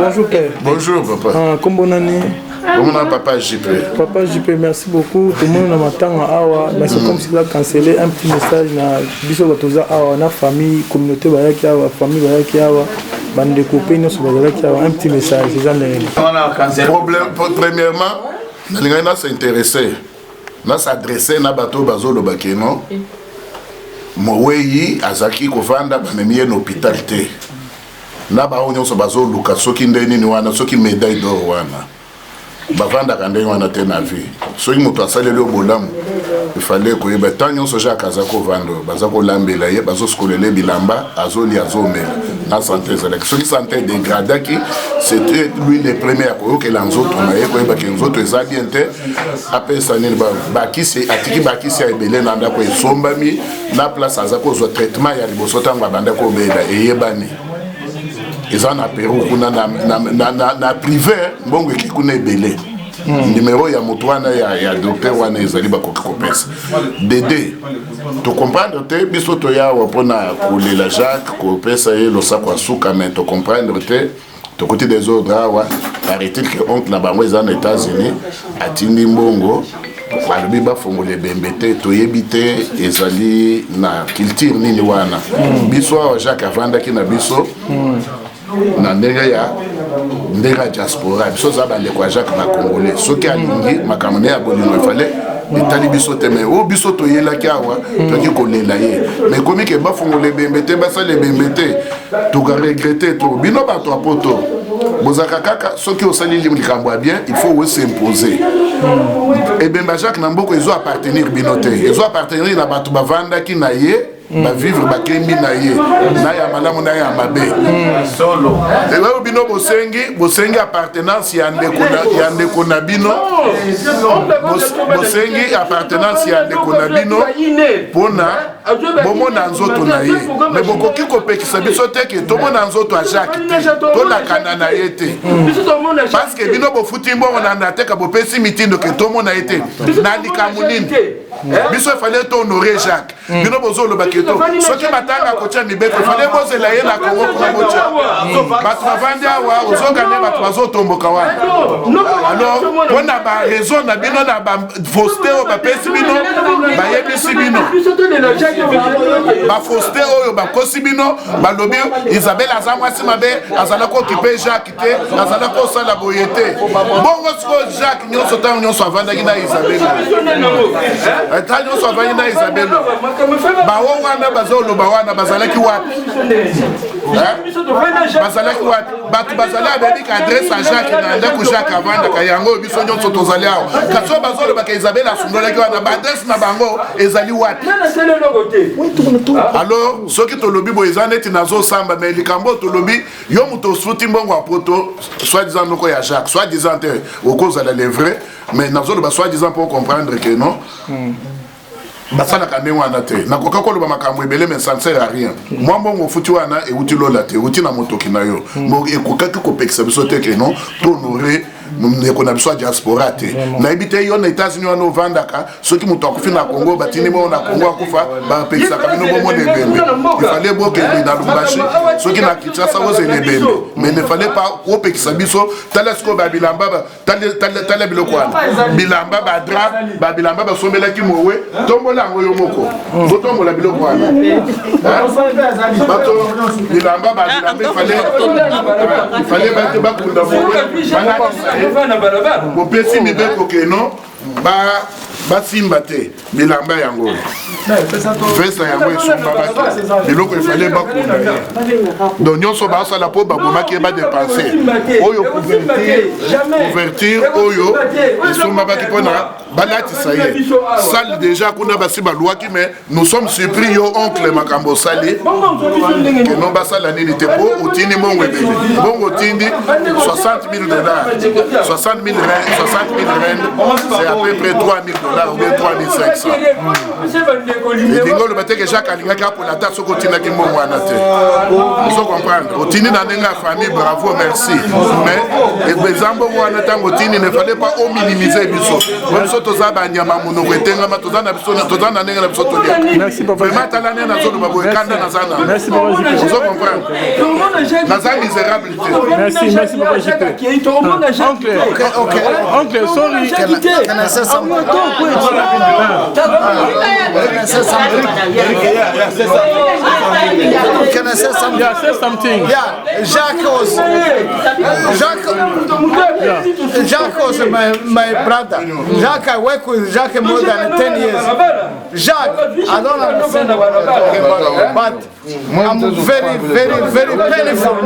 Bonjour père. Bonjour papa. Comment on est? Comment on papa JP? Papa JP, merci beaucoup. Tout le monde m'attend à Awa. Mais c'est comme si là cancellé un petit message na biso batoza Awa na famille, communauté bayaki Awa, famille bayaki Awa. Bande copains nous bayaki Awa un petit message. C'est ça le problème. Premièrement, on a s'intéressé, on a s'adressé na bateau bazolo bakeno. Moweyi azaki kovanda banemie na hôpital te. Na ba onyo so bazolo luka soki ndeni ni wana soki médaille d'or wana. Bavanda kande wana te na vie. Soki moto asaleli obolamu il fallait que ba tanyo so jaka zako vando bazako lambela ye bazo skolele bilamba azoli azomela na santé zalek soki santé dégradaki c'était lui le premier à que l'anzoto na ye ko ba kenzoto eza bien te apesa ni ba kisi atiki ba kisi ya ebele na ndako esombami na place azako zo traitement ya liboso tanga banda ko bela eyebani eza na Pérou kuna na privé mbongo ekikuna ebele numéro ya mutwana ya docteur wana ezali bakoki kopesa Dédé to comprendre te biso to ya wapona kolela Jacques kopesa ye losako asuka mais to comprendre te to côté des autres awa arrêter que oncle na bango eza na États-Unis atindi mbongo balobi bafongole bembete toyebi te ezali na culture nini wana biso awa Jacques avandaki na biso na ndenge ya diaspora biso za bande kwa Jacques na Congolais soki alingi makamone ya bolingo fallait etali biso te mais o biso toyelaki awa toki kolela ye mais komi ke bafongole bembete basale bembete toka regretter to bino bato apoto bozaka kaka soki osali likambo ya bien il faut s'imposer et ben Jacques na mboko ezo appartenir bino te ezo appartenir na bato bavandaki na ye ba vivre ba kembi na ye na ya malamu na ya mabe solo et là bino bosengi appartenance ya ndeko na bino bosengi appartenance ya ndeko na bino pona bomona nzoto na ye mais bokoki kopekisa biso te ke tomona nzoto a Jacques to la kanana yete parce que bino bofuti mbongo na ndate ka bopesi mitindo ke tomona yete na likamunini biso fallait to honorer Jacques bino bozolo baketo soki batanga kotia mibeko fallait bozela ye na Congo pour botia bato bavandi awa ozogane bato bazotomboka wana alors pona ba raison na bino na ba fausseté oyo bapesi bino bayebisi bino ba fausseté oyo bakosi bino balobi Isabelle aza mwasi mabe azala ko occuper Jacques te azala ko sala boye te bongo siko Jacques nyonso tango nyonso avandaki na Isabelle tango nyonso avandaki na Isabelle bawo wana bazoloba wana bazalaki wapi bazalaki wapi bato bazali abebi ka adresse à Jacques na ndako Jacques avandaka yango biso nyonso tozali awo kaso bazoloba ka Isabelle asundolaki wana ba adresse na bango ezali wapi alors soki tolobi bo eza neti nazo samba mais likambo tolobi yo muto suti mbongo apoto soit disant noko ya Jacques soit disant okozala le vrai mais nazoloba soit disant pour comprendre que non basala ka ndenge wana te nakoka koloba makambo ebele mais ça ne sert à rien moi mbongo futi wana euti lola te euti na motoki na yo mo ekokaki kopekisa biso te ke non to honorer ndeko na biso diaspora te nayebi te yo na États-Unis wana ovandaka soki moto akufi na Congo batini mo na Congo akufa bapekisaka bino bomona ebembe il fallait bokende na Lubumbashi soki na Kinshasa ozela ebembe mais ne fallait pas opekisa biso tala siko babilamba tala biloko wana bilamba badra babilamba basombelaki mowe tombola yango yo moko botombola biloko wana bato bilamba babilamba il fallait bate bakunda mowe bopesi mibeko keno basimba te bilamba yango vesta yango esomba bato biloko efale bakunda donc nyonso basala mpo babomaki badepense oyo couverture oyo esomba baki mpona balatisa ye sale déjà kuna basi balwaki mais nous sommes surpris yo oncle makambo osali keno basala nini te mpo otindi mbongo ebele mbongo otindi $60,000 60,000 rennes c'est à peu près $3,000 ou bien 3,500 elingo loba te que Jacques alingaki aponata soki otinaki mbongo wana te ozo comprendre otindi na ndenge ya famille bravo merci mais eza mbongo wana ntango otindi ne fallait pas ominimiser biso biso toza banyama monoko etengama toza na ndenge na biso tolia vraiment tala ndenge nazoloba boye kanda naza na ozo comprendre naza misérable te merci papa JP oncle sorry Can I say something? Can I say something? Yeah, say something. Yeah, Jacques was my brother. Jacques, I work with Jacques more than 10 years. Jacques, I don't understand what you're talking about, but I'm very painful,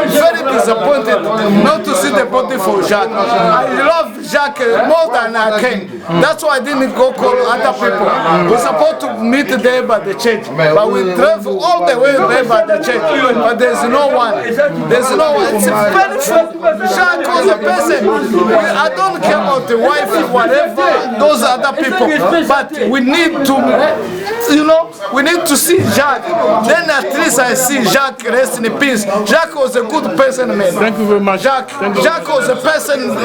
very disappointed not to see the body for Jacques. I love Jacques more than I can. That's why I didn't go call other people. We're supposed to meet there by the church, but we drove all the way there by the church, but there's no one. There's no one. It's painful. Jacques was a person. I don't care about the wife, whatever, those other people, but we need to, we need to see Jacques. Then at least I see Jacques rest in peace. Jacques was a good person, man. Thank you very much. Jacques was a person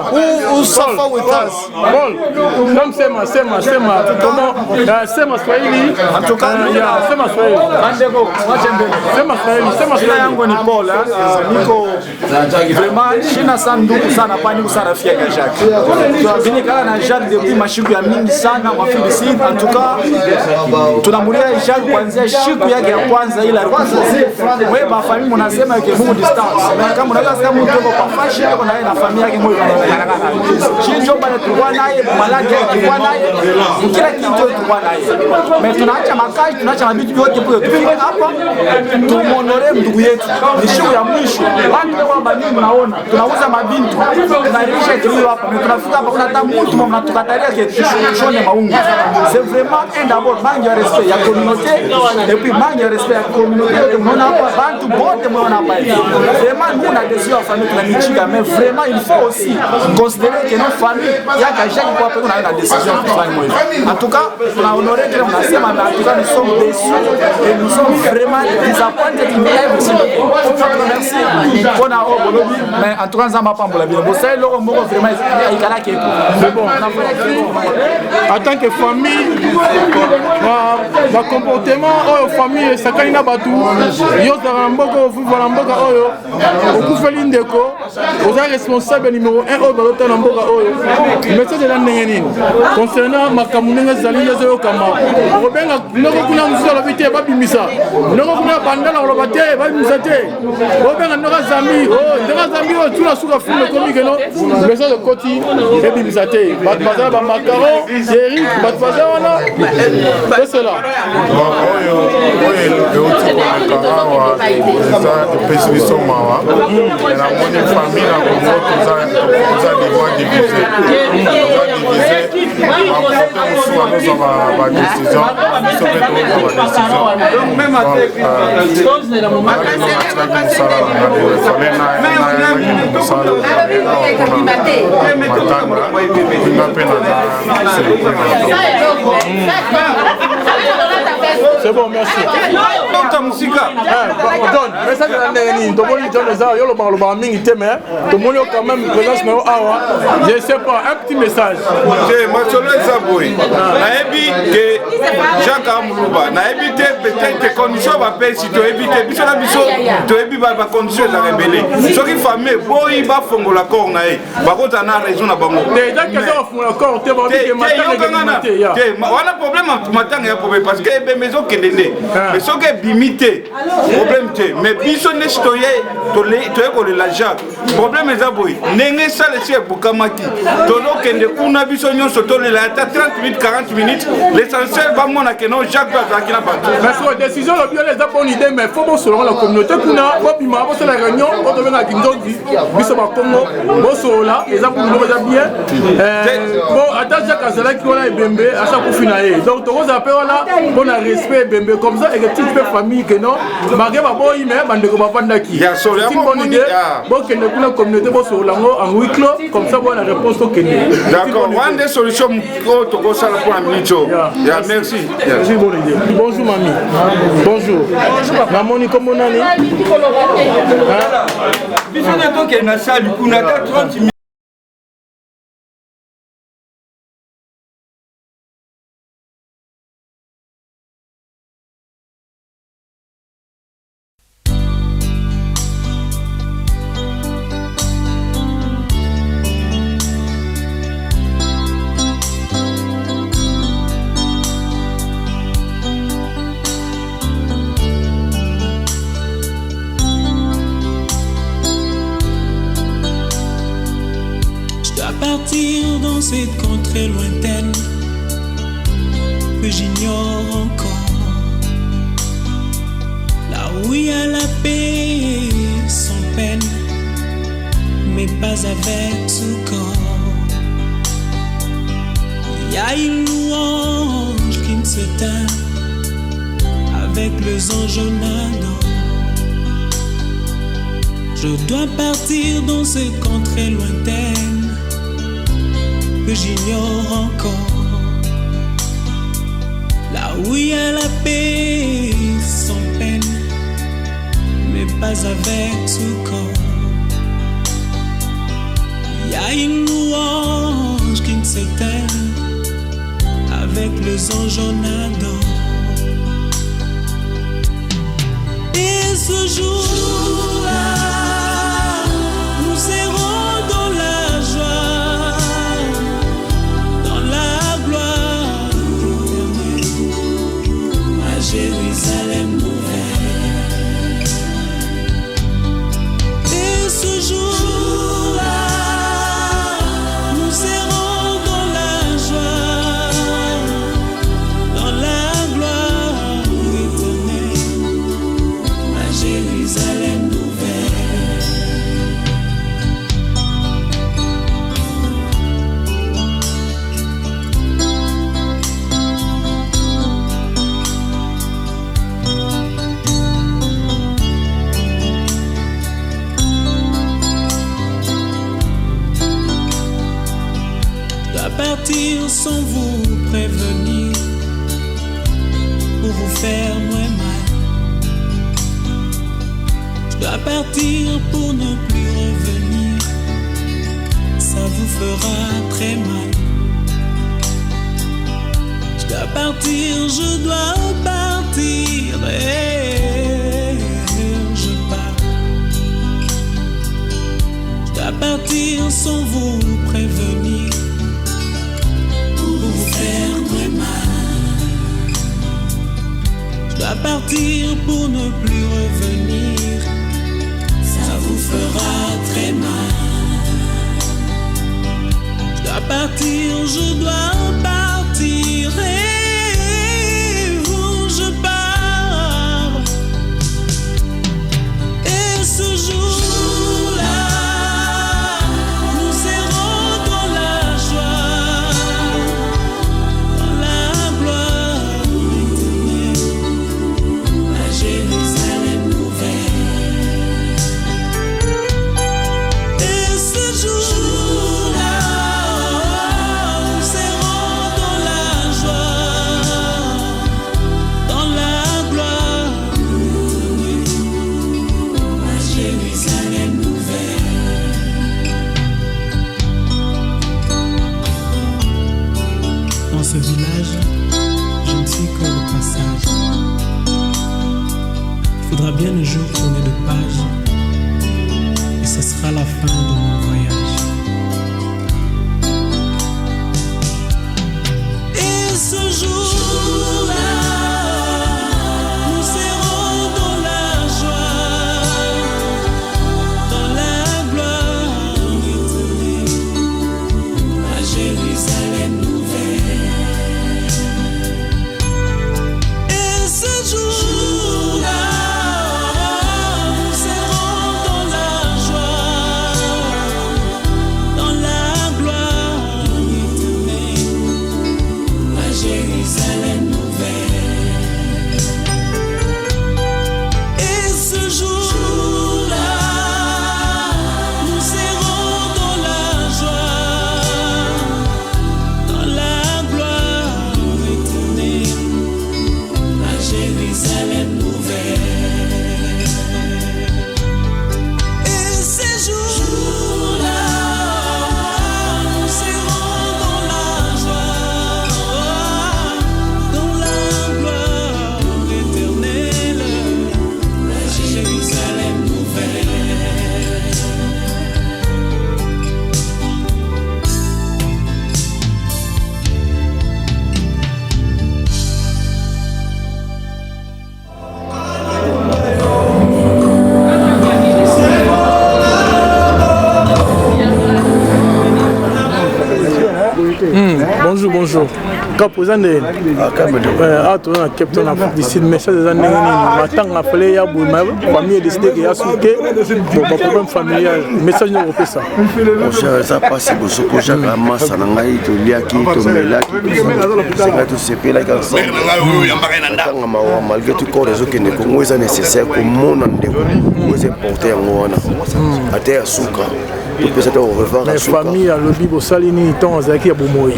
who suffered with us. Comme sema comment sema Swahili sema Swahili Jina yangu ni Paul, niko vraiment shina sana ndugu sana pani kusarafia ya Jacques. Tunazinikana na Jacques depuis mashiku ya mingi sana mafilisi. En tout cas tunamulia Jacques kuanzia siku yake ya kwanza ile alikuwa wewe ba familia mnasema yake Mungu distance. Kama unajua kama mtu yuko kwa fashion yuko na yeye na familia yake moyo inaonekana. Shinjo bado tulikuwa naye malaki tulikuwa naye kila kitu tulikuwa naye. Mais tunaacha makazi tunaacha mabitu yote kwa tufike hapa tumonore ndugu yetu. Ni siku ya mwisho. Watu kwamba nini mnaona tunauza mabintu tunarudisha kilio hapa mais tunafika hapa kuna hata mtu mnatukatalia keshone maungu. C'est vraiment un d'abord manque de respect ya communauté et puis manque de respect ya communauté tunaona hapa bantu bote mnaona hapa. Vraiment nous on a décidé en famille tunamichika mais vraiment il faut aussi considérer que nos familles yaka Jacques kwa pepo na décision fulani moja. En tout cas on a honoré que mnasema mais en tout cas nous sommes déçus et nous sommes vraiment disappointed in every single thing. Merci bona obolobi mais en tout cas nzamba pambola bien bo sai loko moko vraiment ikala ke c'est bon en tant que famille ba comportement oyo famille sakani na batu yo za mboko vivre na mboka oyo okufeli ndeko oza responsable numéro 1 oyo balota na mboka oyo message la ndenge nini concernant makambo ndenge zali yezo kama obenga ndoko kuna muzala bite babimisa ndoko kuna bandala oloba te babimisa te obenga ndoko zambi o tula suka filme comique no message koti ebimisa te bazala ba makaro Eric batfaza wana c'est cela Karawa, Pessoa Mawa, na moni famille na Congo toza devant diviser. Donc même avec c'est bon, merci. John, message de l'année, tout le monde dit mais tout le monde quand même présence je sais pas, un petit message. Jacques Amoulouba, n'a évité peut-être des conditions va payer si tu évites, puis la mission, tu évites la condition de la rébellion. Ce qui famille, boy, va fongo la cornaille, par contre, on a raison à Bango. Déjà que ça font la corne, tu vas dire que on a problème matin et problème parce que les maisons qui n'est mais ce qui est limité, problème mais biso n'est citoyen, tu es la Jacques. Problème est aboui, n'est ça les Bukamaki. Tolo kende kuna biso nyon soto le la 30 minutes 40 minutes, l'essentiel va mon akeno Jacques Bazakina Bantu. Mais sur décision le bien les a bonne idée mais faut bon selon la communauté kuna faut bima faut la réunion on devait na Kindondi biso ba Congo bon sur là les a pour nous bien bon attends Jacques Azala qui wala ebembe à chaque coup final donc to vous appelle là bon respect bembe comme ça et que toute la famille que non marqué ba boy mais bande ko ba vanda ki c'est une bonne idée bon que ne la communauté bo sur lango en huis clos comme ça bon la réponse au Kenya d'accord one des solutions ko to ko sala pour amnicho ya merci c'est bonne idée bonjour mamie bonjour namoni comme nani biso na to ke na salle kuna 30 Partir dans cette contrée lointaine que j'ignore encore, là où il y a la paix sans peine, mais pas avec ce corps. Il y a une louange qui ne s'éteint avec les anges nadants. Je dois partir dans cette contrée lointaine que j'ignore encore, là où il y a la paix sans peine, mais pas avec ce corps. Il y a une louange qui ne s'éteint avec les anges en adore. Et ce jour-là, nous serons dans la joie, Jérusalem nouvelle. Et ce jour-là, nous serons dans la joie, dans la gloire éternelle, à Jérusalem nouvelle. Partir sans vous prévenir pour vous faire moins mal. Je dois partir pour ne plus revenir, ça vous fera très mal. Je dois partir, je dois partir et je pars. Je dois partir sans vous prévenir, vous faire très mal. Je dois partir pour ne plus revenir, ça vous fera très mal. Je dois partir, je dois partir et où je pars. Et ce jour-là, nous serons dans la joie, Jérusalem nouvelle. Et ce jour-là, nous serons dans la joie, dans la gloire, à Jérusalem nouvelle. Dans ce village, je ne suis que le passage. Il faudra bien un jour tourner de page, et ce sera la fin de mon voyage. Et ce jour-là, nous serons dans la joie, dans la gloire éternelle, à Jérusalem nouvelle. Et ce jour-là, nous serons dans la joie, bonjour, bonjour. Caposane. Ah, tu as capté un d'ici le message des années. Maintenant, il fallait y avoir une famille décidée qu'il y a souqué pour un problème familial. Message nous refait ça. Ça passe pour ce que j'ai à massa, nangai, tu liaki, tu melaki, c'est là tout ce pays là comme ça. Malgré tout corps des autres qui ne connaissent pas nécessaire comme mon ande, vous importez en Moana. À terre souka. Les familles à l'objet de Salini, tant Zaki à Boumoui.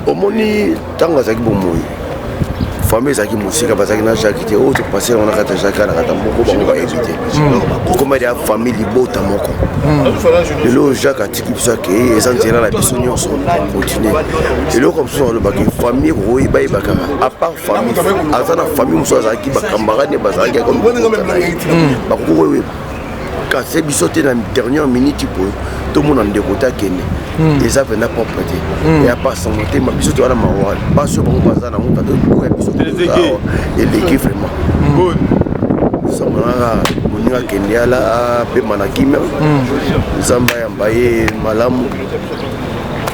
Au moni, tant Zaki Boumoui. Famille Zaki Moussika, Bazaki Najaki, qui est autre passé, on a raté Jaka, on a raté Moko, on va éviter. Comme il y a une famille qui est Moko. Et là, Jacques a dit que ça, qui est essentiel, la personne sont continuer. Et là, comme ça, on a une famille, Roy Baïbaka, à part famille, à la famille, on soit Zaki, Bakambarane, Bazaki, comme Bakou. Quand c'est bisoté dans la dernière minute, tout le monde a décoté à Kenya. Et ça fait n'importe quoi. Il n'y a pas sans monter, mais bisoté à la maroine. Pas sûr qu'on va dans la montagne, et l'équipe vraiment. Ça m'a dit Kenya là, Pemanakime, Zamba Yambaye, Malam.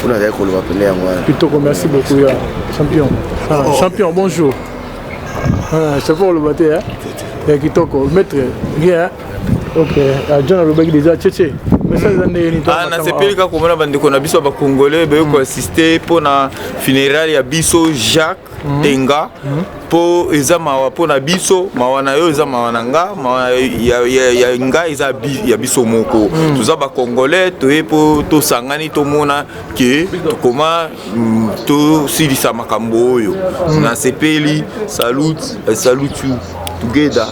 On a dit qu'on va appeler à moi. Plutôt merci beaucoup, champion. Champion, bonjour. C'est pour le bâtir. Et qui toko, maître, bien. Ok, John Alobaki déjà tchétché. Na sepelika komona bandeko na biso ba congolais be ko assister pour na funérailles ya biso Jacques Tenga po ezama po na biso mawana yo ezama wananga ya nga eza ya biso moko tuza ba congolais to epo to sangani to mona ke koma to silisa makambo oyo na sepeli salute you together.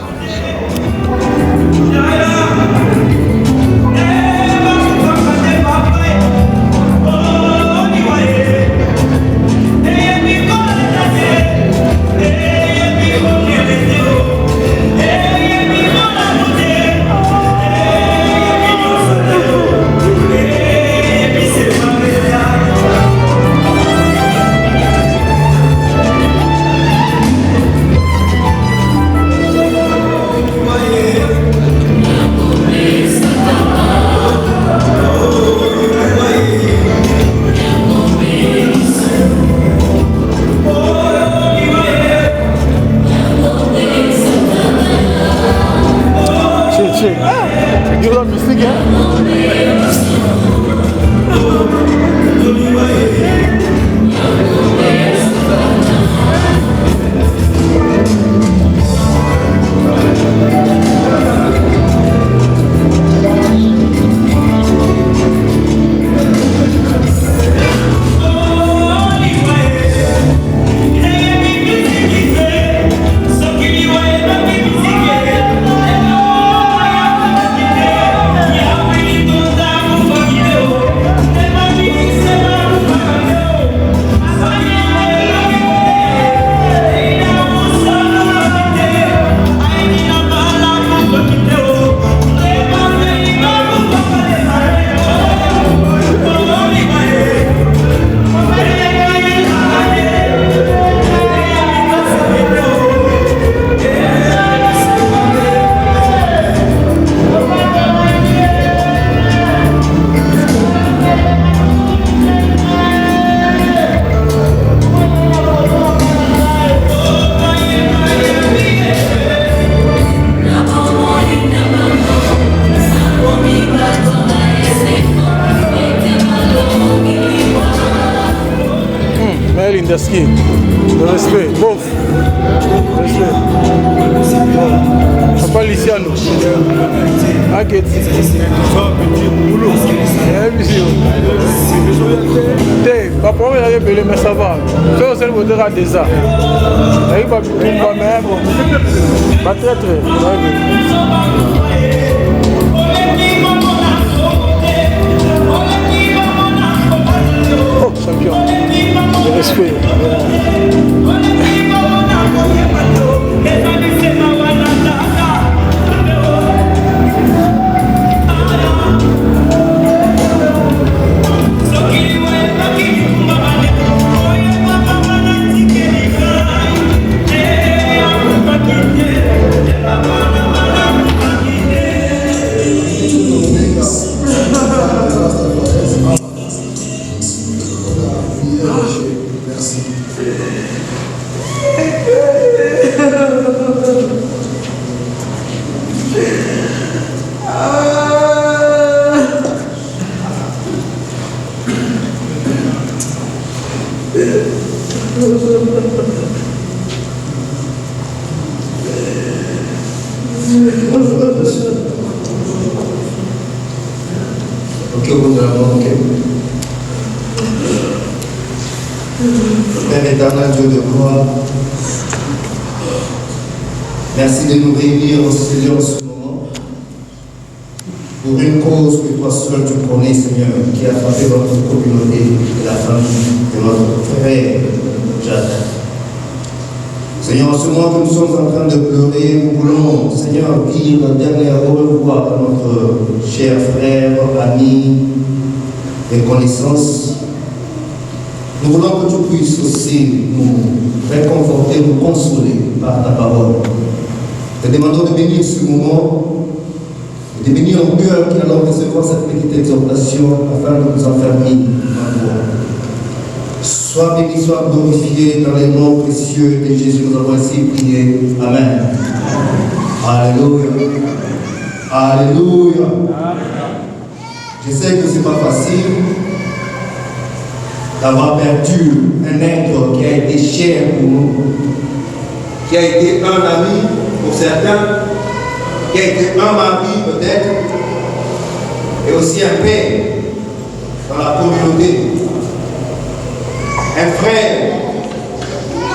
Lindaski, le respect, bof, respect. Papa Liciano, Aguet, papa, on va appeler, mais ça va. Fais aussi le modèle à des arts. Il va tout pas mais bon. Pas très très. Oh, champion. Respect. Ok, au bout de la mort, ok. Père éternel, Dieu de gloire, merci de nous réunir au Seigneur en ce moment pour une cause que toi seul tu connais, Seigneur, qui a frappé notre communauté et la famille de notre frère Jacques. Seigneur, en ce moment que nous sommes en train de pleurer, nous voulons, Seigneur, dire un dernier au revoir à notre cher frère, ami et connaissance. Nous voulons que tu puisses aussi nous réconforter, nous consoler par ta parole. Te demandons de bénir ce moment, de bénir nos cœurs qui allons recevoir cette petite exhortation afin de nous enfermer en toi. Sois béni, sois glorifié dans les noms précieux de Jésus. Nous avons ainsi prié. Amen. Alléluia. Alléluia. Je sais que ce n'est pas facile d'avoir perdu un être qui a été cher pour nous, qui a été un ami pour certains, qui a été un mari peut-être, et aussi un père dans la communauté, un frère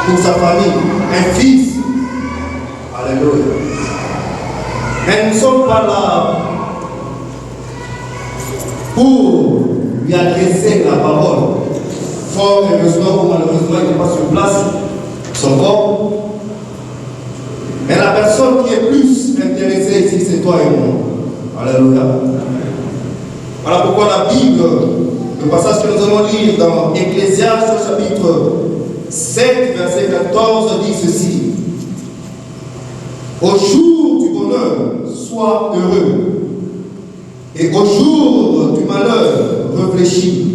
pour sa famille, un fils. Alléluia. Mais nous ne sommes pas là pour lui adresser la parole. Fort heureusement ou malheureusement, il n'est pas sur place, son corps. Mais la personne qui est plus intéressée ici, c'est toi et moi. Alléluia. Voilà pourquoi la Bible, le passage que nous allons lire dans Ecclésiaste chapitre 7, verset 14, dit ceci. Au jour du bonheur, sois heureux. Et au jour du malheur, réfléchis.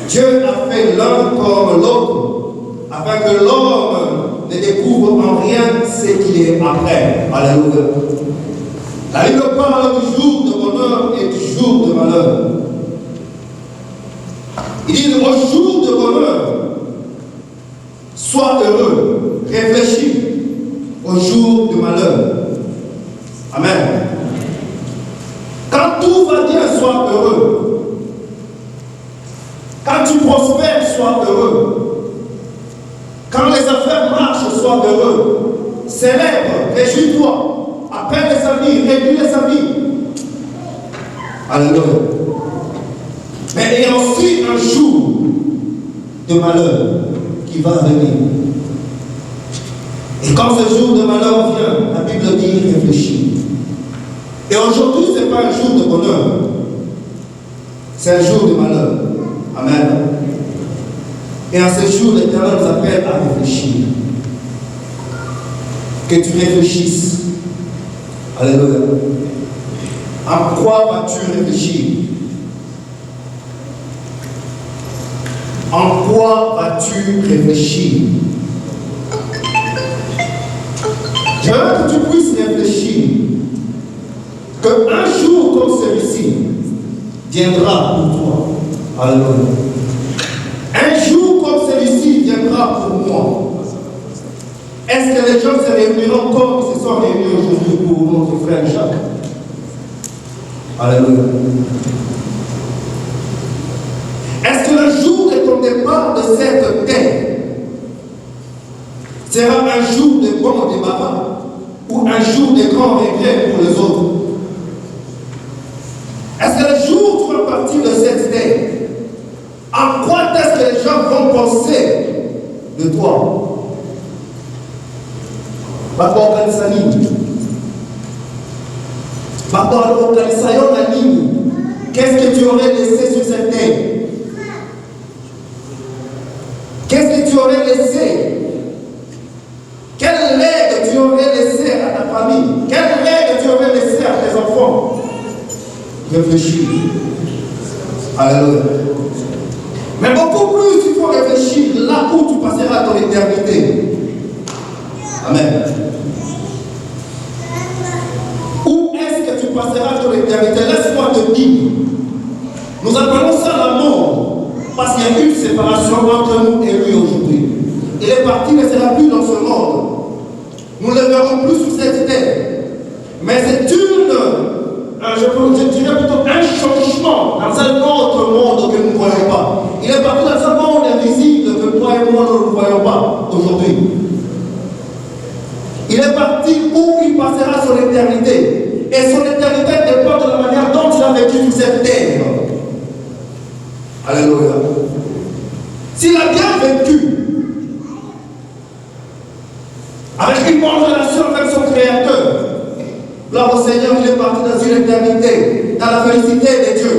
Dieu a fait l'un comme l'autre, afin que l'homme ne découvre en rien ce qu'il est après. Alléluia. La Bible parle du jour de bonheur et du jour de malheur. Il dit au jour de bonheur, sois heureux, réfléchis. Au jour de malheur. Amen. Quand tout va bien, sois heureux. Quand tu prospères, sois heureux. Quand les affaires marchent, sois heureux. Célèbre, réjouis-toi. Appelle les amis, réunis les amis. Alléluia. Mais il y a aussi un jour de malheur qui va venir. Et quand ce jour de malheur vient, la Bible dit réfléchis. Et aujourd'hui, ce n'est pas un jour de bonheur. C'est un jour de malheur. Amen. Et en ce jour, l'Éternel nous appelle à réfléchir. Que tu réfléchisses. Alléluia. En quoi vas-tu réfléchir? En quoi vas-tu réfléchir? Je veux que tu puisses réfléchir qu'un jour comme celui-ci viendra pour toi. Alléluia. Un jour comme celui-ci viendra pour moi. Est-ce que les gens se réuniront comme ils se sont réunis aujourd'hui pour notre frère Jacques? Alléluia. Est-ce que le jour de ton départ de cette terre sera un jour de bon débarras ou un jour de grand regret pour les autres? Est-ce que le jour où tu vas partir de cette terre, en quoi est-ce que les gens vont penser de toi? D'abord, qu'est-ce que tu aurais laissé sur cette terre? Qu'est-ce que tu aurais laissé? Quel legs tu aurais laissé à ta famille? Quel legs tu aurais laissé à tes enfants? Réfléchis. Alléluia. Mais beaucoup plus, il faut réfléchir là où tu passeras ton éternité. Amen. Où est-ce que tu passeras ton éternité? Laisse-moi te dire. Nous appelons ça la mort. Parce qu'il y a une séparation entre nous et lui aujourd'hui. Il est parti, ne sera plus dans ce monde. Nous ne le verrons plus sur cette terre. Mais c'est je dirais plutôt un changement dit où il passera son éternité. Et son éternité dépend de la manière dont il a vécu sur cette terre. Alléluia. S'il a bien vécu avec une bonne relation avec son Créateur, là au Seigneur, il est parti dans une éternité, dans la félicité de Dieu.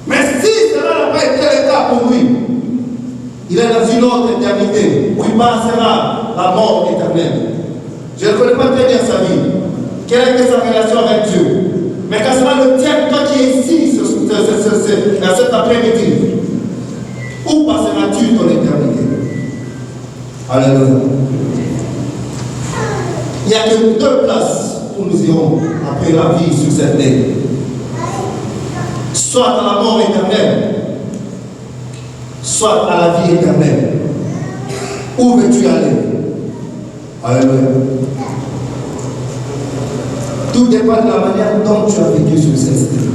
Mais si cela n'a pas été le cas pour lui, il est dans une autre éternité où il passera la mort éternelle. Je ne connais pas très bien sa vie. Quelle était sa relation avec Dieu? Mais quand cela le tient, toi qui es ici cet après-midi, où passeras-tu ton éternité? Alléluia. Il n'y a que deux places où nous irons après la vie sur cette terre. Soit à la mort éternelle, soit à la vie éternelle. Où veux-tu aller? Alléluia. Tout dépend de la manière dont tu as vécu sur cette terre.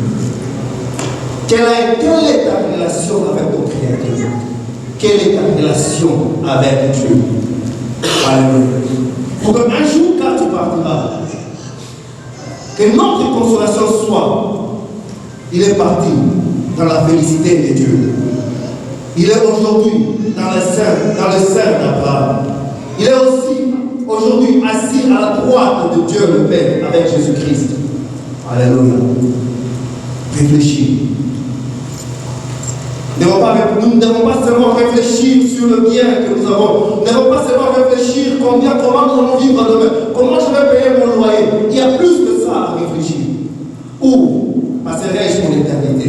Quelle est ta relation avec ton Créateur? Quelle est ta relation avec Dieu? Alléluia. Pour qu'un jour, quand tu partiras, que notre consolation soit, il est parti dans la félicité de Dieu. Il est aujourd'hui dans le sein d'Abraham. Il est aussi aujourd'hui assis à la droite de Dieu le Père avec Jésus-Christ. Alléluia. Réfléchis. Nous ne devons pas seulement réfléchir sur le bien que nous avons. Nous ne devons pas seulement réfléchir comment nous allons vivre demain. Comment je vais payer mon loyer. Il y a plus que ça à réfléchir. Où passerai-je mon éternité?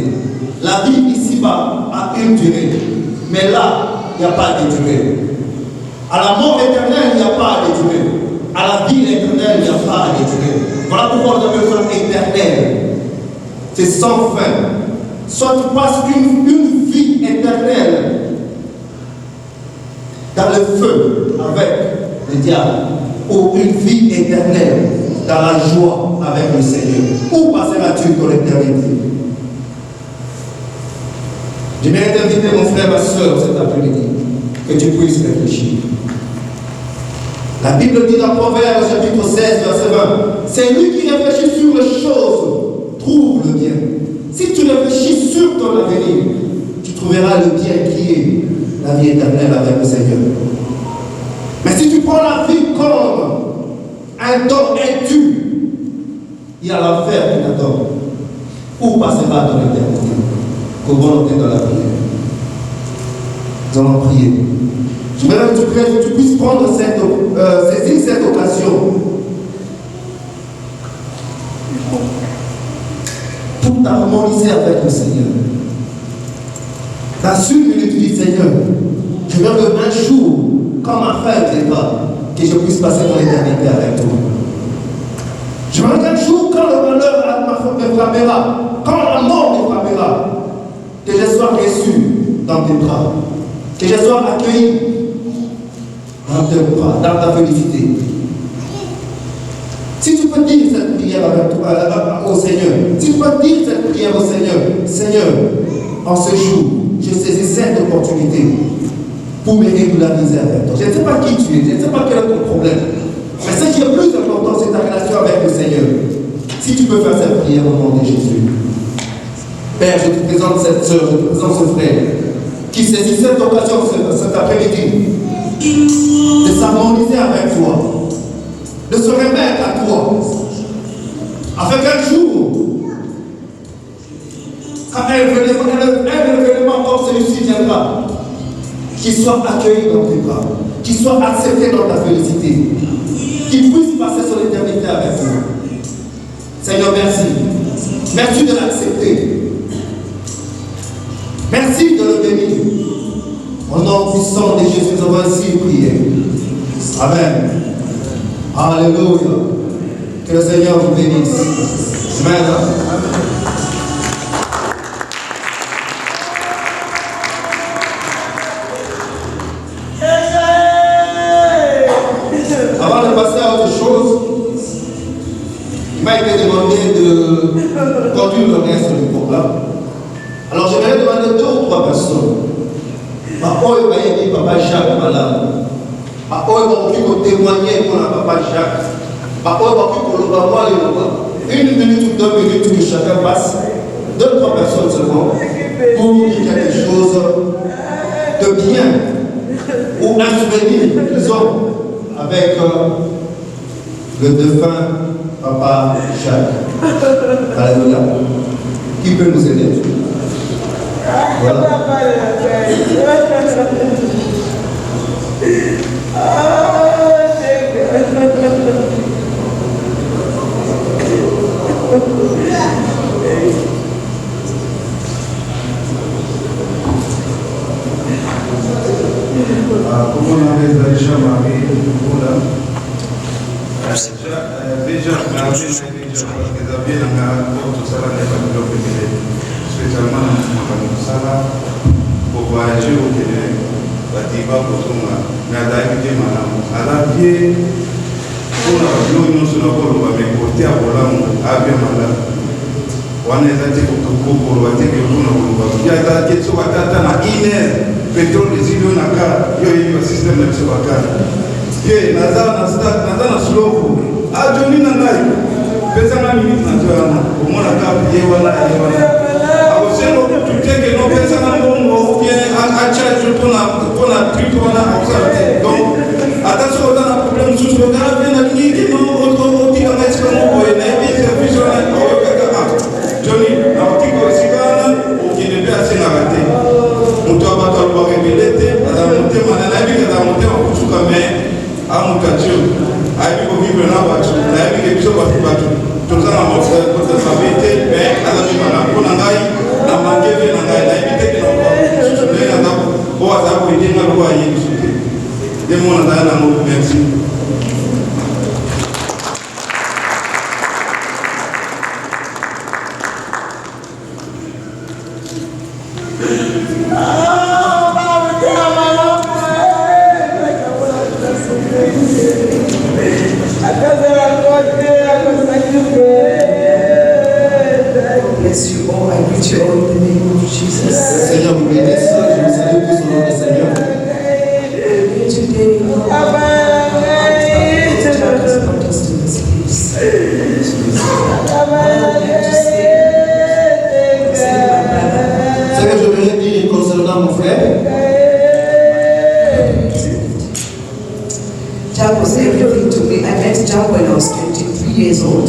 La vie ici-bas a une durée. Mais là, il n'y a pas de durée. À la mort éternelle, il n'y a pas de durée. À la vie éternelle, il n'y a pas de durée. Voilà pourquoi on appelle ça éternel. C'est sans fin. Soit tu passes une vie éternelle dans le feu avec le diable, ou une vie éternelle dans la joie avec le Seigneur. Où passeras-tu ton éternité? J'aimerais t'inviter, mon frère, ma soeur, cet après-midi, que tu puisses réfléchir. La Bible dit dans Proverbe, chapitre 16, verset 20, c'est lui qui réfléchit sur les choses, trouve le bien. Si tu réfléchis sur ton avenir, tu trouveras le bien qui est la vie éternelle avec le Seigneur. Mais si tu prends la vie comme un don indu, il y a l'enfer qui t'attend. Où passera ton éternité? Comment on est dans la prière? Nous allons prier. Je voudrais que tu puisses prendre saisir cette occasion pour t'harmoniser avec le Seigneur. Dans une minute, tu dis Seigneur, je veux un jour, comme un frère Cléba, que je puisse passer mon éternité avec toi. Je veux un jour, quand le malheur me frappera, quand la mort me frappera, que je sois reçu dans tes bras, que je sois accueilli dans tes bras, dans ta félicité. Si tu peux dire cette prière au Seigneur, si tu peux dire cette prière au Seigneur, Seigneur, en ce jour, je saisis cette opportunité pour me régulariser avec toi. Je ne sais pas qui tu es, je ne sais pas quel est ton problème, mais ce qui est plus important, c'est ta relation avec le Seigneur. Si tu peux faire cette prière au nom de Jésus. Père, je te présente cette soeur, je te présente ce frère, qui saisit cette occasion cet après-midi de s'harmoniser avec toi, de se remettre à toi, afin qu'un jour, quand un événement comme celui-ci viendra, qu'il soit accueilli dans tes bras, qu'il soit accepté dans ta félicité, qu'il puisse passer son éternité avec toi. Seigneur, merci. Merci de l'accepter. Merci de le bénir. Au nom puissant de Jésus, nous avons ainsi prié. Amen. Alléluia. Que le Seigneur vous bénisse. Amen. Avant de passer à autre chose, il m'a été demandé de conduire le reste du programme. Alors je vais demander 2 ou 3 personnes. Papa Jacques malade. témoigner pour la papa Jacques. Une minute ou 2 minutes que chacun passe, 2-3 personnes seulement, pour dire quelque chose de bien ou un souvenir, disons, avec le défunt papa Jacques. Alléluia. Qui peut nous aider? Voilà. Como uma vez a chama déjà na vez que David na outro sala de papel que especialmente na sala pour voyager au Québec batiba kotuma na daiki mana ala vie kuna yo nyonso na ko ba me porter a bolamu abia mala wana ezati kokoko ba teke kuna ko ba ya ta ke so batata na ine petrol zilio na ka yo hiyo system na so bakana ke nazana start nazana slow a joni na ngai pesa na minute na jana umona ka ye wala abo sendo tuteke no pesa na mbongo bien a charge pour la trip wala observe donc attention dans la problème sous le gars bien na kingi no o tika mais comme boy na bien service na o kaka joni na otiko sikana o kine be asina rate mutu abato ba rebelete ada mutu mana na bi kada mutu kuchuka me amutacho aibi ko vivre na batu na aibi ke biso batu tozana mo ko famille mais ala bi mana ko na ngai na mangeve na ngai na aibi te ke no ko na na ko aza ko dinga ko ayi biso te de mo na na mo merci. Bless you all. I greet you all in the name of Jesus. Seigneur, vous bénisse. Je vous salue tous au nom du Seigneur. Today, Jack has brought us to this place. Ce que je voudrais dire concernant mon frère, Jack was everything to me. I met Jack when I was 23 years old.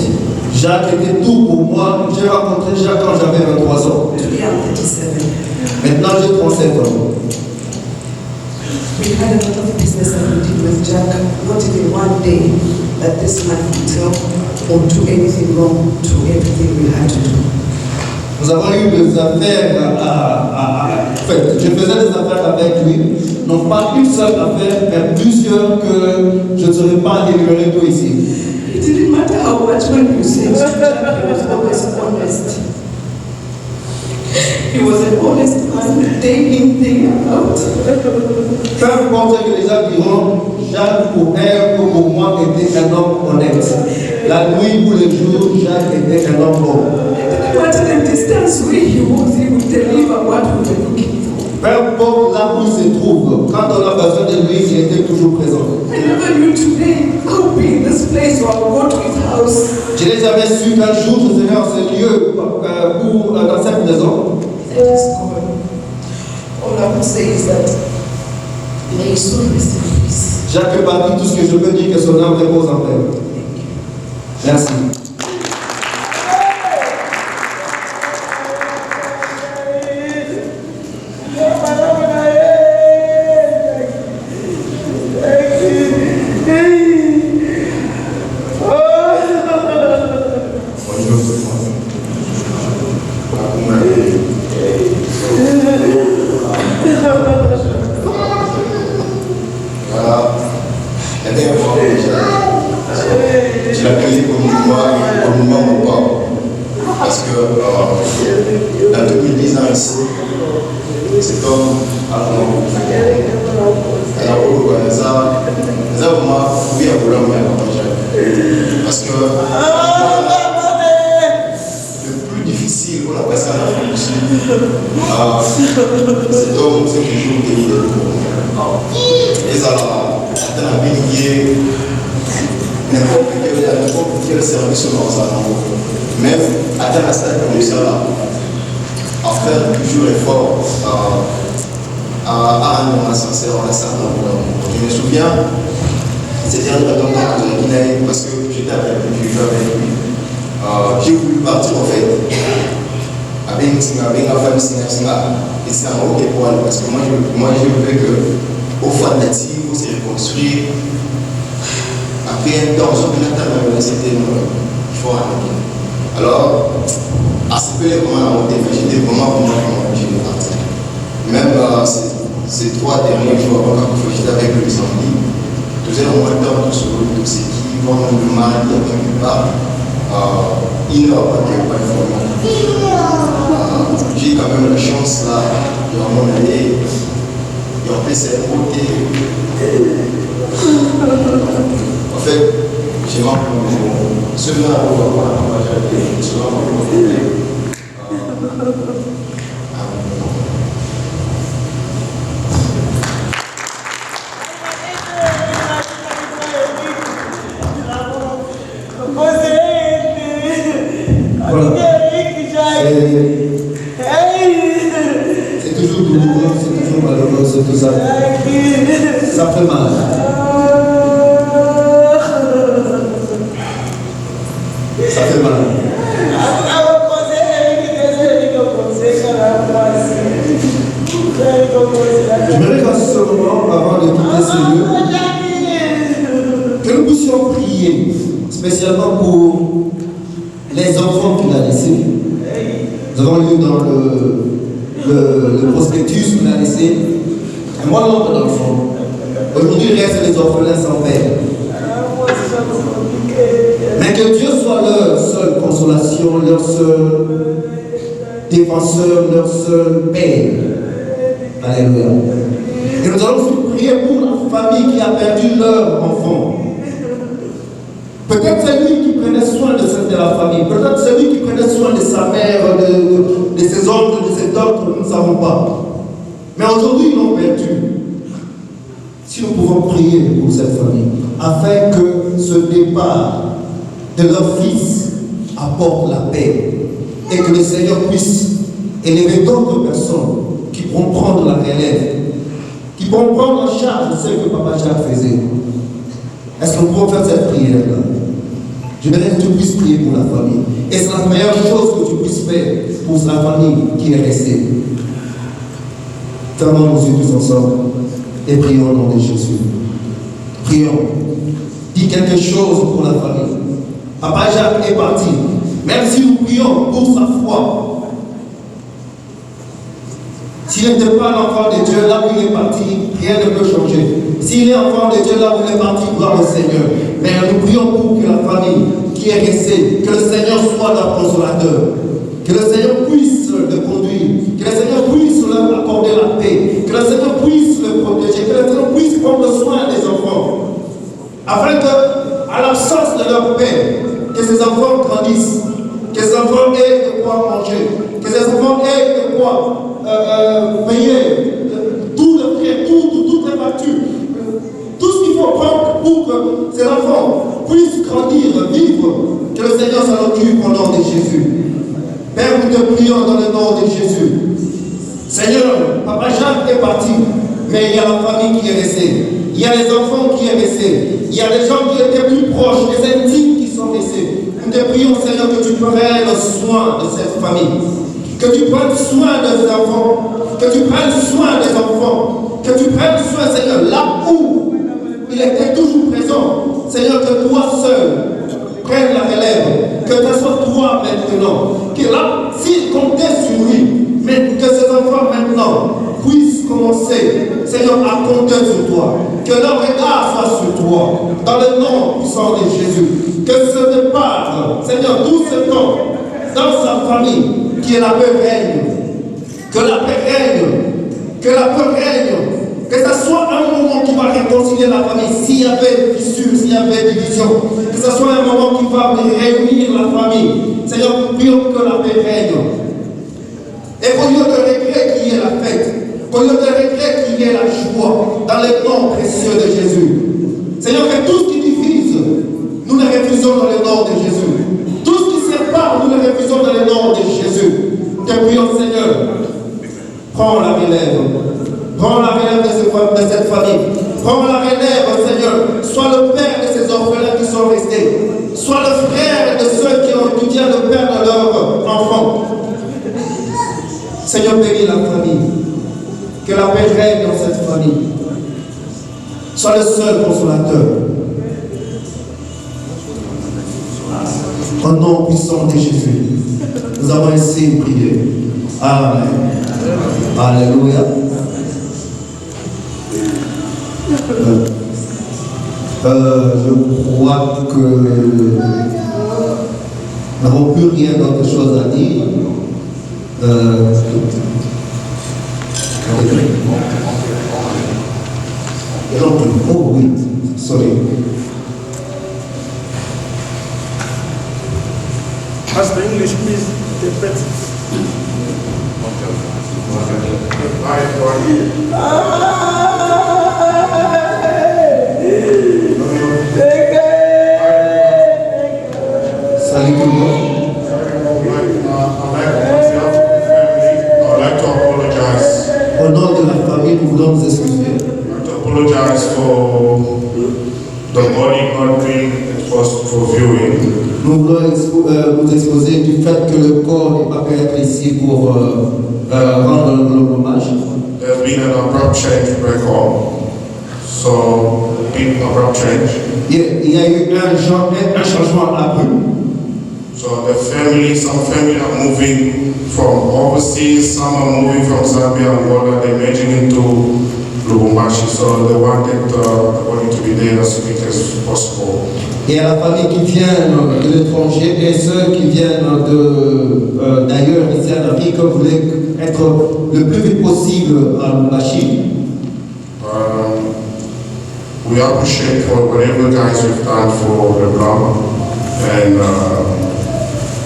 Jacques était tout pour moi. J'ai rencontré Jacques quand j'avais 23 ans. Today I'm 37. Maintenant j'ai 37 ans. We had a lot of business that we did with Jack. Not even one day that this man would tell or do anything wrong to everything we had to do. Nous avons eu des affaires je faisais des affaires avec lui. Non pas une seule affaire, mais plusieurs que je ne saurais pas énumérer tout ici. It didn't matter how much money you sent to Jack, he was always honest. He was an honest man, day in, day out. Peu importe ce que les gens diront, Jacques pour elle ou pour moi était un homme honnête. La nuit ou le jour, Jacques était un homme bon. No matter the distance where he was, he would deliver what we were looking for. Peu importe là où il se trouve, quand on a besoin de lui, il était toujours présent. I never knew today I'll be in this place or I'll go to his house. Je n'ai jamais su qu'un jour je serais en ce lieu dans cette maison. That is God. All I would say is that may his soul rest in peace. Jacques est parti, tout ce que je peux dire que son âme repose en paix. Merci. Je l'accueillais comme moi, mon papa. Parce que dans 2010 ans ici, c'est comme parce que le plus difficile pour la personne à la ici, cet homme, c'est toujours gagné. Et ça, certains abéliers, n'importe quel service dans un endroit. Même atteindre la salle de réussir à faire toujours effort, à rendre sincère en un certain nombre. Je me souviens, c'était un temps parce que j'étais avec lui, j'ai voulu partir en fait. Avec ma femme, et c'est un haut épaule parce que moi je veux que au fond natif, on s'est reconstruit. Après un temps, c'était fort. Alors, à ce que les moments j'étais vraiment obligé de partir. Même ces 3 derniers jours, quand j'étais avec le Zambie, tous les moments tout ce qui vont le mal, il y a quelque part, il n'y aura pas de information. J'ai quand même la chance là, de m'en aller, et en fait c'est un côté. En fait, j'ai manqué cela on va voir c'est toujours douloureux, c'est toujours malheureux, c'est tout ça. Ça fait mal. Ça fait mal. J'aimerais qu'à ce moment, avant de quitter ce lieu, que nous puissions prier, spécialement pour les enfants qu'il a laissés. Nous avons lu dans le prospectus qu'il a laissé un bon nombre d'enfants. Aujourd'hui, il reste les orphelins sans père. Mais que Dieu soit leur seule consolation, leur seul défenseur, leur seul père. Alléluia. Et nous allons aussi prier pour la famille qui a perdu leur enfant. Peut-être c'est lui qui prenait soin de la famille. Peut-être c'est lui qui prenait soin de sa mère, de ses oncles, de ses tantes, nous ne savons pas. Mais aujourd'hui, ils l'ont perdu. Si nous pouvons prier pour cette famille, afin que ce départ de leur fils apporte la paix et que le Seigneur puisse élever d'autres personnes qui pourront prendre la relève, qui pourront prendre en charge ce que Papa Jacques faisait. Est-ce que nous pouvons faire cette prière-là? Je voudrais que tu puisses prier pour la famille. Et c'est la meilleure chose que tu puisses faire pour la famille qui est restée. Fermons nos yeux tous ensemble et prions au nom de Jésus. Prions. Dis quelque chose pour la famille. Papa Jacques est parti. Même si nous prions pour sa foi, s'il n'était pas l'enfant de Dieu, là où il est parti, rien ne peut changer. S'il est enfant de Dieu, là où il est parti, gloire au Seigneur. Mais nous prions pour que la famille qui est restée, que le Seigneur soit leur consolateur. Que le Seigneur puisse le conduire. Que le Seigneur puisse leur accorder la paix. Que le Seigneur puisse le protéger. Que le Seigneur puisse prendre soin des enfants. Afin que, à l'absence de leur père, que ces enfants grandissent. Que ces enfants aient de quoi manger. Que ces enfants aient de quoi payer tout le prix, toutes les factures, tout ce qu'il faut prendre pour que ces enfants puissent grandir, vivre, que le Seigneur s'en occupe au nom de Jésus. Père, nous te prions dans le nom de Jésus. Seigneur, Papa Jacques est parti, mais il y a la famille qui est restée, il y a les enfants qui sont restés, il y a les gens qui étaient plus proches, les intimes qui sont restés. Nous te prions, Seigneur, que tu prennes soin de cette famille. Que tu prennes soin des enfants, que tu prennes soin des enfants, que tu prennes soin, Seigneur, là où il était toujours présent. Seigneur, que toi seul prennes la relève, que ce soit toi maintenant, que là, s'il comptait sur lui, mais que ces enfants maintenant puissent commencer, Seigneur, à compter sur toi, que leur regard soit sur toi, dans le nom puissant de Jésus, que ce départ, Seigneur, tout ce temps, dans sa famille, qui est la paix règne, que la paix règne, que la paix règne, que ce soit un moment qui va réconcilier la famille, s'il y avait fissure, s'il y avait division, que ce soit un moment qui va réunir la famille. Seigneur, nous prions que la paix règne. Et au lieu de regret qu'il y ait la fête, Qu'au lieu de regret, qu'il y ait la joie dans le nom précieux de Jésus. Seigneur, que tout ce qui divise, nous le refusons dans le nom de Jésus. Tout ce qui sépare, nous le refusons dans le nom de Jésus. Te prions, Seigneur, prends la relève. Prends la relève de cette famille. Prends la relève, Seigneur. Sois le père de ces orphelins qui sont restés. Sois le frère de ceux qui viennent de perdre leurs enfants. Seigneur, bénis la famille. Que la paix règne dans cette famille. Sois le seul consolateur. Au nom puissant de Jésus, nous avons ainsi prié. Amen. Alléluia. Je crois que nous n'avons plus rien d'autre chose à dire. Oh oui, sorry. Pastor English, please, interpret. Salut tout le monde. Au nom de la famille, nous voulons nous excuser. Apologize for the body not being exposed for viewing. Nous voulons nous exposer du fait que le corps n'est pas pu être ici pour rendre l'hommage. There's been an abrupt change back home. So, big abrupt change. Il y a eu un changement abrupt. So some family are moving from overseas, some are moving from Zambia and Angola, they're merging into Lubumbashi, so they wanted the body to be there as quick as possible. Il y a la famille qui vient de l'étranger et ceux qui viennent d'ailleurs ici en Afrique voulaient être le plus vite possible à Lubumbashi. We appreciate for whatever guys you've done for the drama, and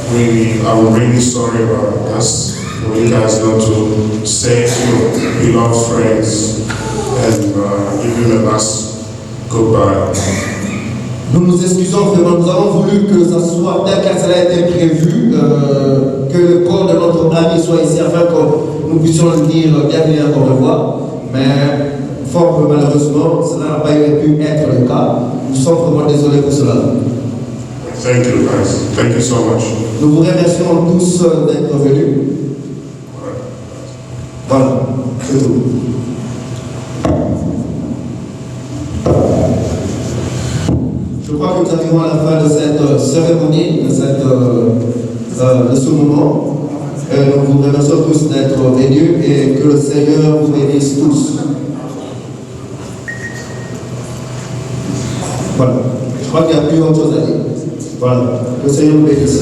I'm really sorry about this. For you guys not to save your beloved friends and give him a last goodbye. Nous nous excusons vraiment, nous avons voulu que ça soit tel que cela a été prévu, que le corps de notre ami soit ici afin que nous puissions le dire dernier au revoir, mais fort malheureusement, cela n'a pas pu être le cas. Nous sommes vraiment désolés pour cela. Thank you guys. Thank you so much. Nous vous remercions tous d'être venus. Voilà, c'est tout. Je crois que nous arrivons à la fin de cette cérémonie, de ce moment. Nous vous remercions tous d'être venus et que le Seigneur vous bénisse tous. Voilà, je crois qu'il n'y a plus autre chose à dire. Voilà, que le Seigneur vous bénisse.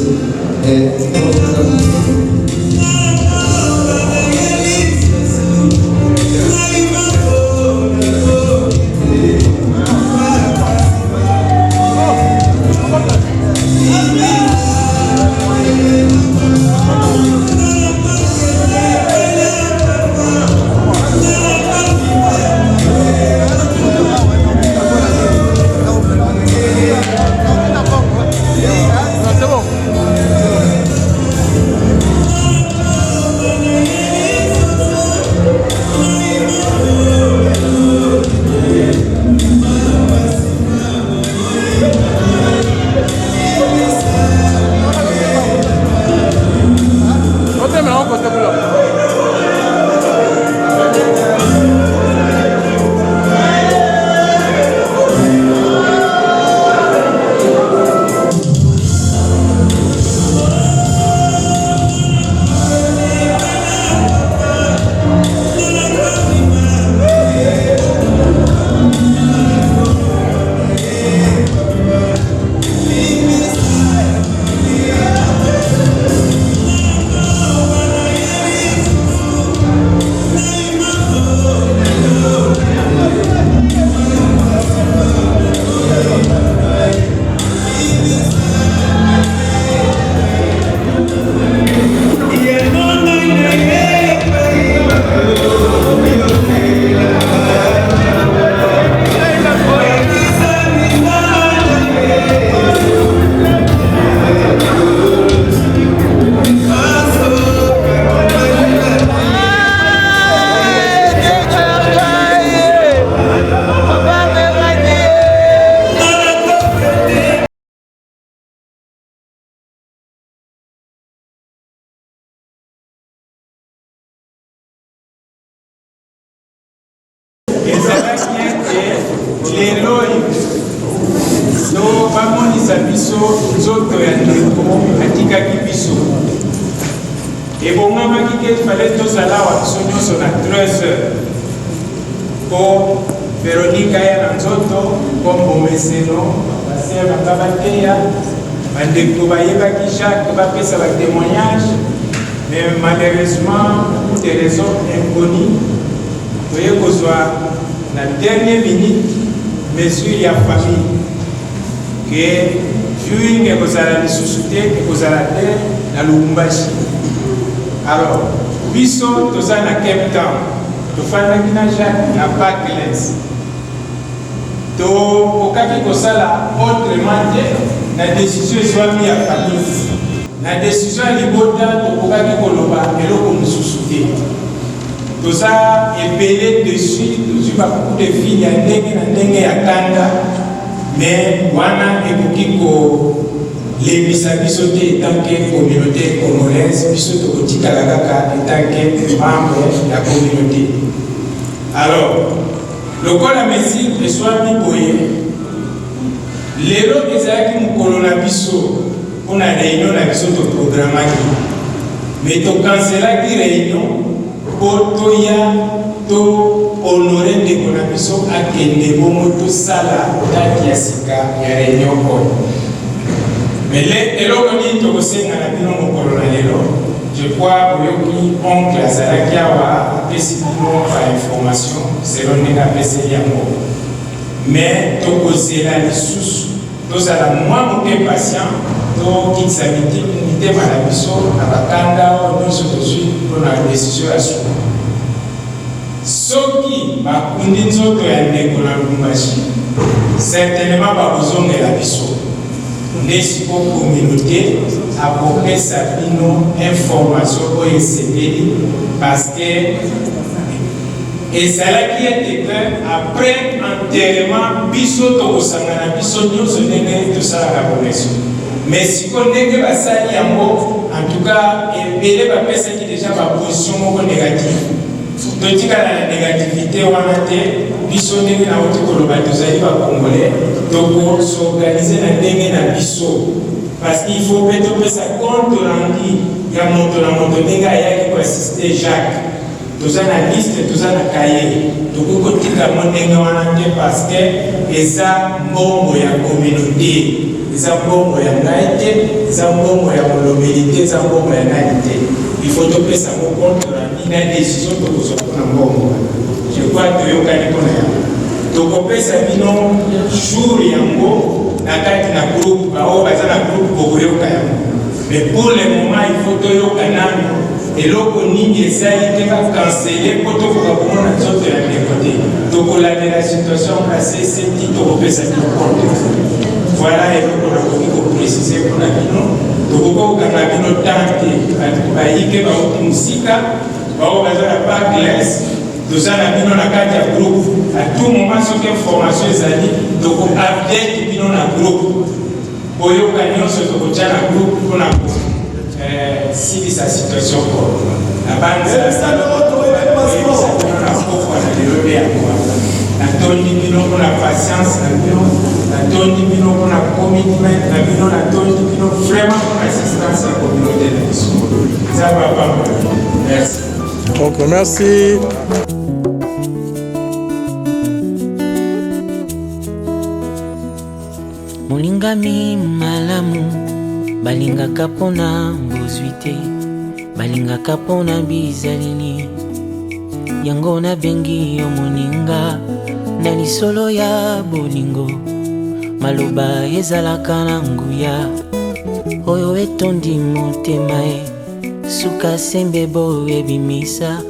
lelo so bamonisa biso nzoto ya ndeko atikaki biso ebongamaki ke fale tozala wa biso nyonso na 13h mpo Veronika ya na nzoto mpo mbomeseno bapaster banga bateya bandeko bayebaki Jacques bapesa batémoignage mais malheureusement pour des raisons inconnues toye kozwa na dernière minute mesure ya famille que viewing ekozala lisusu te ekozala te na Lubumbashi. Alors biso toza na Cape Town tofandaki na Jacques na Parklands tokokaki kosala autrement te na décision ezwami ya famille na décision ya libota tokokaki koloba eloko mosusu te toza ebele dessus tozwi bakuku de fille ya ndenge na ndenge ya kanda mais wana ekoki kolembisa biso te etanke communauté congolaise biso tokotikala kaka etanke membre ya communauté. Alors lokola mesure eswami boye lelo ezalaki mokolo na biso mpona réunion na biso toprodramaki mais tokanselaki réunion mpo toya to honore ndeko na biso akende bongo tosala date ya sika ya réunion oyo. Mais eloko nini tokosenga na bino mokolo na lelo je crois boyoki oncle azalaki awa apesi bino ba information selon ndenge apeseli yango mais tokozela lisusu tozala mwa moke patient tokitisa mitema na biso na bakanda oyo nyonso tozwi mpona décision ya suka soki bakundi nzoto ya ndeko na Lubumbashi certainement bakozongela biso nde siko communauté akopesa bino information oyo esepeli parce que ezalaki ete après enterrement biso tokosangana biso nyonso ndenge tosalaka connexion mais siko ndenge basali yango en tout cas ebele bapesaki déjà baposition moko négative totikala na négativité wana te biso ndenge na oti koloba tozali bakongolais tokosorganize na ndenge na biso parce qu'il faut mpe topesa compte rendu ya moto na moto ndenge ayaki koasiste Jacques toza na liste toza na kaye tokokotika mo ndenge wana te parce que eza mbongo ya communauté eza mbongo ya ngai te eza mbongo ya molobeli te eza mbongo ya nani te il faut topesa mo compte rendu na décision tokozwa mpona mbongo je crois toyokani mpona yango tokopesa bino jour yango na kati na groupe bao baza na groupe bokoyoka yango mais pour le moment il faut toyoka nano eloko nini ezali te bakansele mpo tokoka komona nzoto ya ndeko te tokolandela situation asese ti tokopesa bino compte voilà eloko nakoki koprécise mpona bino tokoki kokanga bino temps te bato bayike bauti mosika bao baza na Parklands toza na bino na kati ya groupe à tout moment soki information ezali toko-update bino na groupe boyoka nyonso tokotya na groupe mpona silisa situation po na banzela na pokwa na lelo nde yango natondi bino mpona patience na bino natondi bino mpona commitment na bino natondi bino vraiment mpona assistance ya communauté na biso nzambe apambola merci. Ok, merci. Molingami malamu balingaka mpona mbozwi te balingaka mpona bizaleli yango nabengi yo moninga na lisolo ya bolingo maloba ezalaka na nguya oyo etondi motema suka sembe bo ebimisa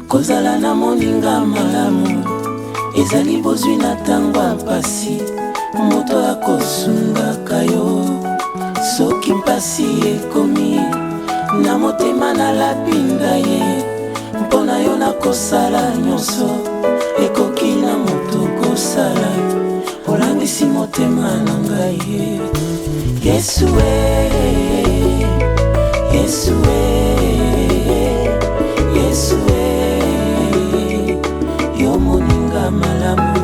kozala na moninga malamu ezali bozwi na ntango ya mpasi moto akosungaka yo soki mpasi ekomi na motema nalapinda ye mpona yo nakosala nyonso ekoki na moto kosala olangisi motema na ngai Yesu Yesu Yesu yo moninga malamu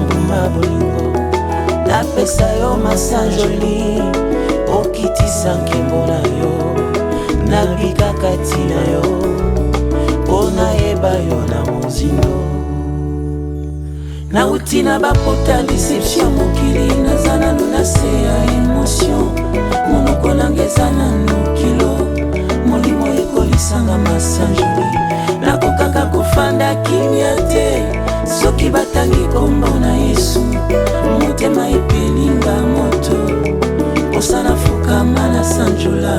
mbuma bolingo napesa yo masanjoli okitisa nkembo na yo nabikakati na yo mpona yeba yo na mozindo nauti na bapota deception mokili naza nanu na se ya émotion monoko nanga eza nanu kilo molimo ekolisanga masanjoli nakokaka kofanda kimia te soki batangi kombo na Yesu motema epelinga moto osana fukama na sanjola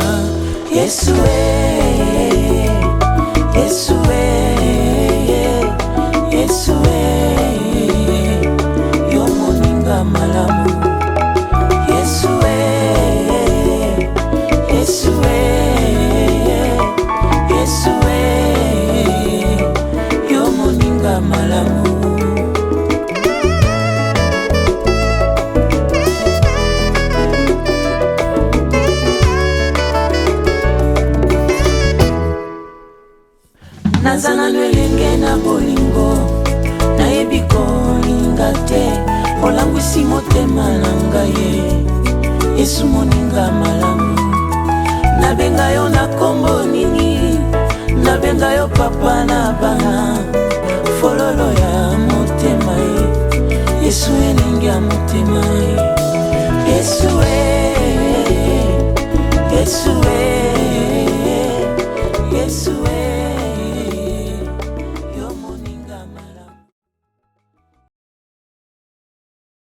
Yesu Yesu Yesu yo moninga malamu Yesu Yesu Yesu yo moninga malamu nazana nwelenge na bolingo nayebi kolinga te olangwisi motema na ngai Yesu moninga malamu nabenga yo na kombo nini nabenga yo papa na bana fololo ya motema Yesu elenge ya motema Yesu Yesu Yesu